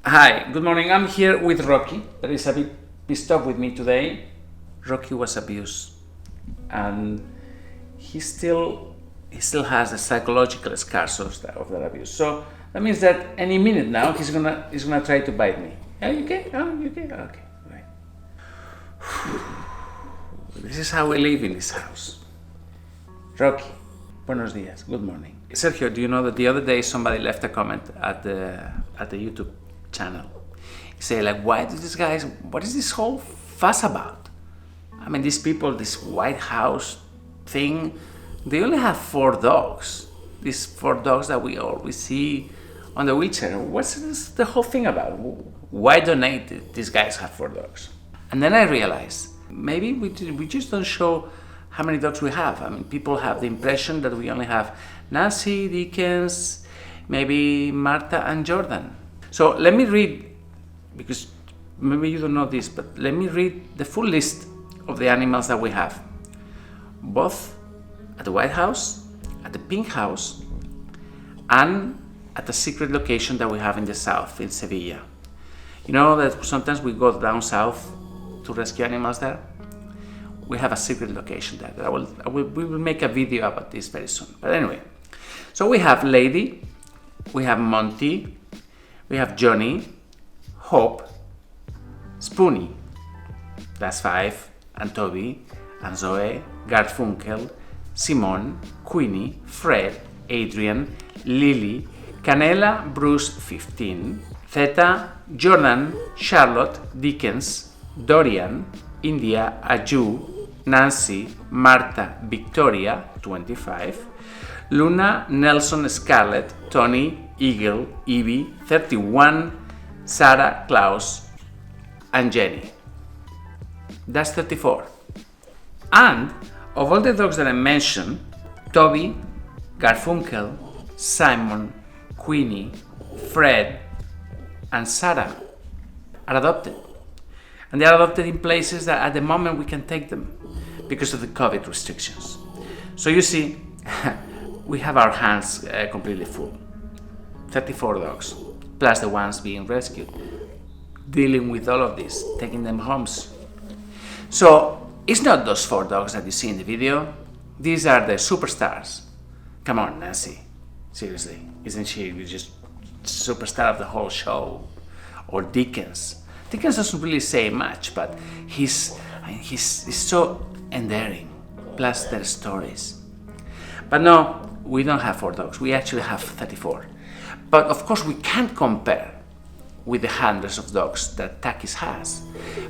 Hi, good morning. I'm here with Rocky, that is a bit pissed off with me today. Rocky was abused, and he still has the psychological scars of that abuse. So that means that any minute now he's gonna try to bite me. Are you okay? Oh, you okay? Okay, right. This is how we live in this house. Rocky, buenos dias. Good morning. Sergio, do you know that the other day somebody left a comment at the YouTube channel? He said, like, what is this whole fuss about? I mean, these people, this White House thing, they only have 4 dogs. These 4 dogs that we always see on the wheelchair. What's the whole thing about? Why donate these guys have 4 dogs? And then I realized, maybe we just don't show how many dogs we have. I mean, people have the impression that we only have Nancy, Dickens, maybe Marta and Jordan. So let me read, because maybe you don't know this, but let me read the full list of the animals that we have, both at the White House, at the Pink House, and at the secret location that we have in the south, in Sevilla. You know that sometimes we go down south to rescue animals there? We have a secret location there. We will make a video about this very soon. But anyway, so we have Lady, we have Monty, we have Johnny, Hope, Spoonie, that's 5, and Toby, and Zoe, Garfunkel, Simone, Queenie, Fred, Adrian, Lily, Canela, Bruce 15, Theta, Jordan, Charlotte, Dickens, Dorian, India, Aju, Nancy, Marta, Victoria 25, Luna, Nelson, Scarlett, Tony, Eagle, Evie 31, Sarah, Klaus, and Jenny. That's 34. And of all the dogs that I mentioned, Toby, Garfunkel, Simon, Queenie, Fred, and Sarah are adopted. And they are adopted in places that at the moment we can take them because of the COVID restrictions. So you see, we have our hands completely full. 34 dogs, plus the ones being rescued, dealing with all of this, taking them homes. So it's not those 4 dogs that you see in the video. These are the superstars. Come on, Nancy. Seriously, isn't she just superstar of the whole show? Or Dickens. Dickens doesn't really say much, but he's so endearing, plus their stories. But no, we don't have 4 dogs. We actually have 34. But of course, we can't compare with the hundreds of dogs that Takis has.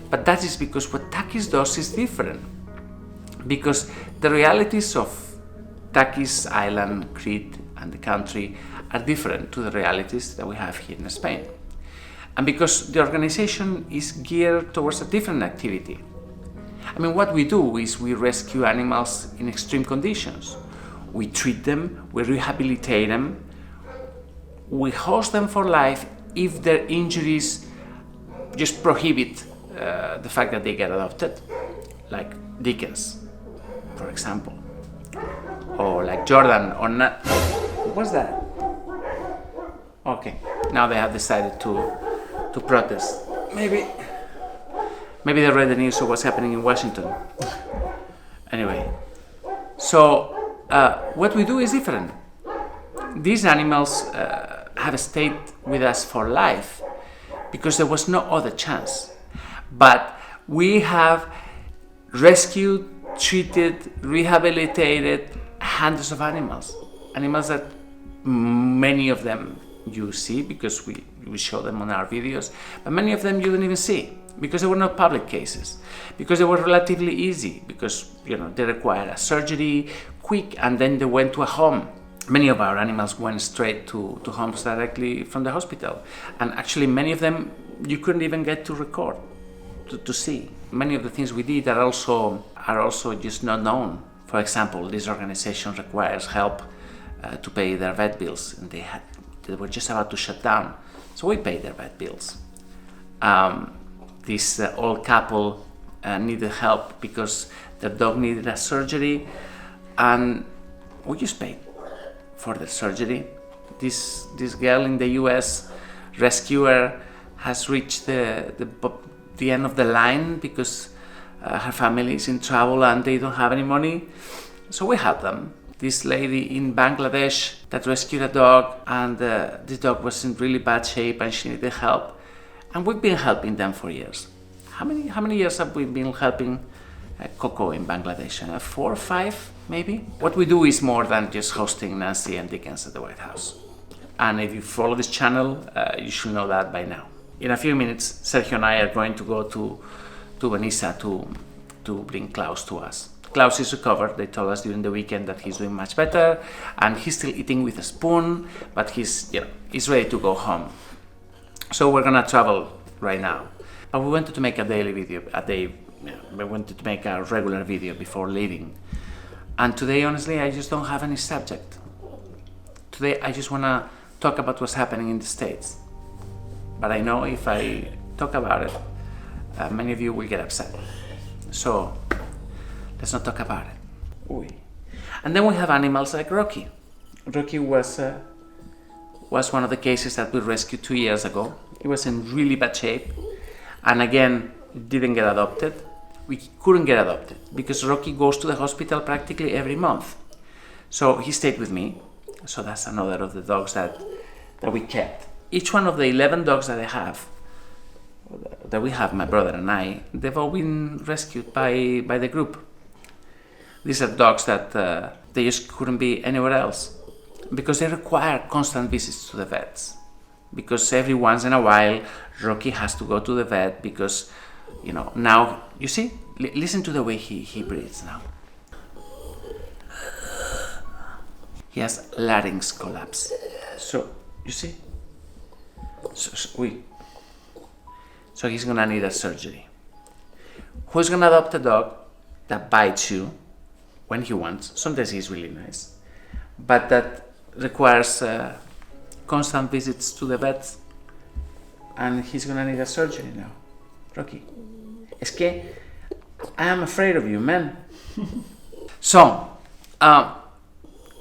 But that is because what Takis does is different. Because the realities of Takis Island, Crete, and the country are different to the realities that we have here in Spain. And because the organization is geared towards a different activity. I mean, what we do is we rescue animals in extreme conditions. We treat them, we rehabilitate them, we host them for life if their injuries just prohibit the fact that they get adopted, like Dickens, for example, or like Jordan, or not. What's that? Okay, now they have decided to protest. Maybe they read the news of what's happening in Washington. Anyway, so what we do is different. These animals have stayed with us for life because there was no other chance. But we have rescued, treated, rehabilitated hundreds of animals that many of them you see because we show them on our videos, but many of them you don't even see because they were not public cases, because they were relatively easy, because they required a surgery quick and then they went to a home. Many of our animals went straight to homes directly from the hospital, and actually many of them you couldn't even get to record to see. Many of the things we did are also just not known. For example, this organization requires help to pay their vet bills, and they were just about to shut down, so we paid their vet bills. This old couple needed help because their dog needed a surgery, and we just paid for the surgery. This girl in the US, rescuer, has reached the end of the line because her family is in trouble and they don't have any money. So we help them. This lady in Bangladesh that rescued a dog, and the dog was in really bad shape and she needed help. And we've been helping them for years. How many years have we been helping Coco in Bangladesh? 4 or 5, maybe? What we do is more than just hosting Nancy and Dickens at the White House. And if you follow this channel, you should know that by now. In a few minutes, Sergio and I are going to go to Benissa to bring Klaus to us. Klaus is recovered. They told us during the weekend that he's doing much better, and he's still eating with a spoon, but he's ready to go home. So we're gonna travel right now. But we wanted to make a daily video, we wanted to make a regular video before leaving. And today, honestly, I just don't have any subject. Today, I just wanna talk about what's happening in the States. But I know if I talk about it, many of you will get upset. So let's not talk about it. Ooh. And then we have animals like Rocky. Rocky was one of the cases that we rescued 2 years ago. He was in really bad shape, and again, didn't get adopted. We couldn't get adopted because Rocky goes to the hospital practically every month. So he stayed with me. So that's another of the dogs that we kept. Each one of the 11 dogs that we have, my brother and I, they've all been rescued by the group. These are dogs that they just couldn't be anywhere else because they require constant visits to the vets. Because every once in a while, Rocky has to go to the vet because, now, you see, listen to the way he breathes now. He has larynx collapse. So, you see? So he's gonna need a surgery. Who's gonna adopt a dog that bites you when he wants? Sometimes he's really nice, but that requires constant visits to the vet, and he's gonna need a surgery now. Rocky, es que I am afraid of you, man. So,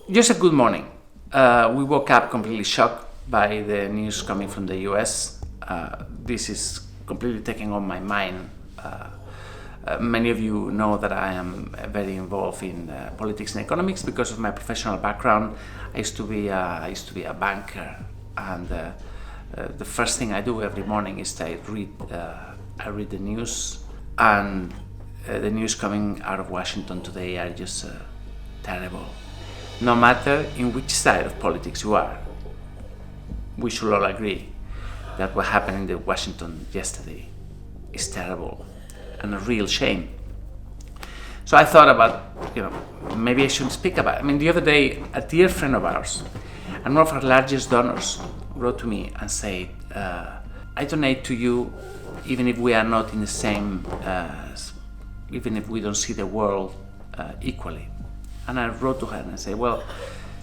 just a good morning. We woke up completely shocked by the news coming from the US. This is completely taking on my mind. Many of you know that I am very involved in politics and economics because of my professional background. I used to be a banker, and the first thing I do every morning is I read the news, and the news coming out of Washington today are just terrible. No matter in which side of politics you are, we should all agree that what happened in Washington yesterday is terrible and a real shame. So I thought about, maybe I shouldn't speak about it. I mean, the other day, a dear friend of ours, and one of our largest donors, wrote to me and said, I donate to you even if we are not in the same, even if we don't see the world equally. And I wrote to her and I said, well,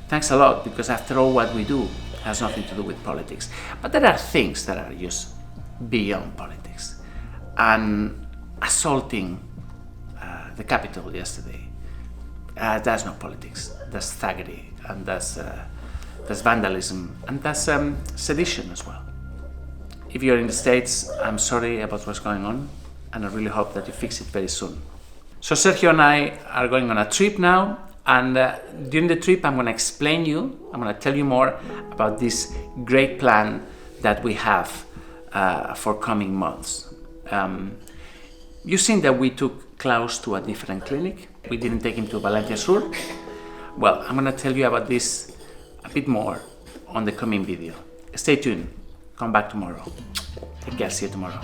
thanks a lot, because after all what we do has nothing to do with politics. But there are things that are just beyond politics. And assaulting the Capitol yesterday, that's not politics. That's thuggery, and that's vandalism, and that's sedition as well. If you're in the States, I'm sorry about what's going on, and I really hope that you fix it very soon. So Sergio and I are going on a trip now, and during the trip I'm going to tell you more about this great plan that we have for coming months. You've seen that we took Klaus to a different clinic. We didn't take him to Valencia Sur. Well, I'm going to tell you about this a bit more on the coming video. Stay tuned. Come back tomorrow. Take care. See you tomorrow.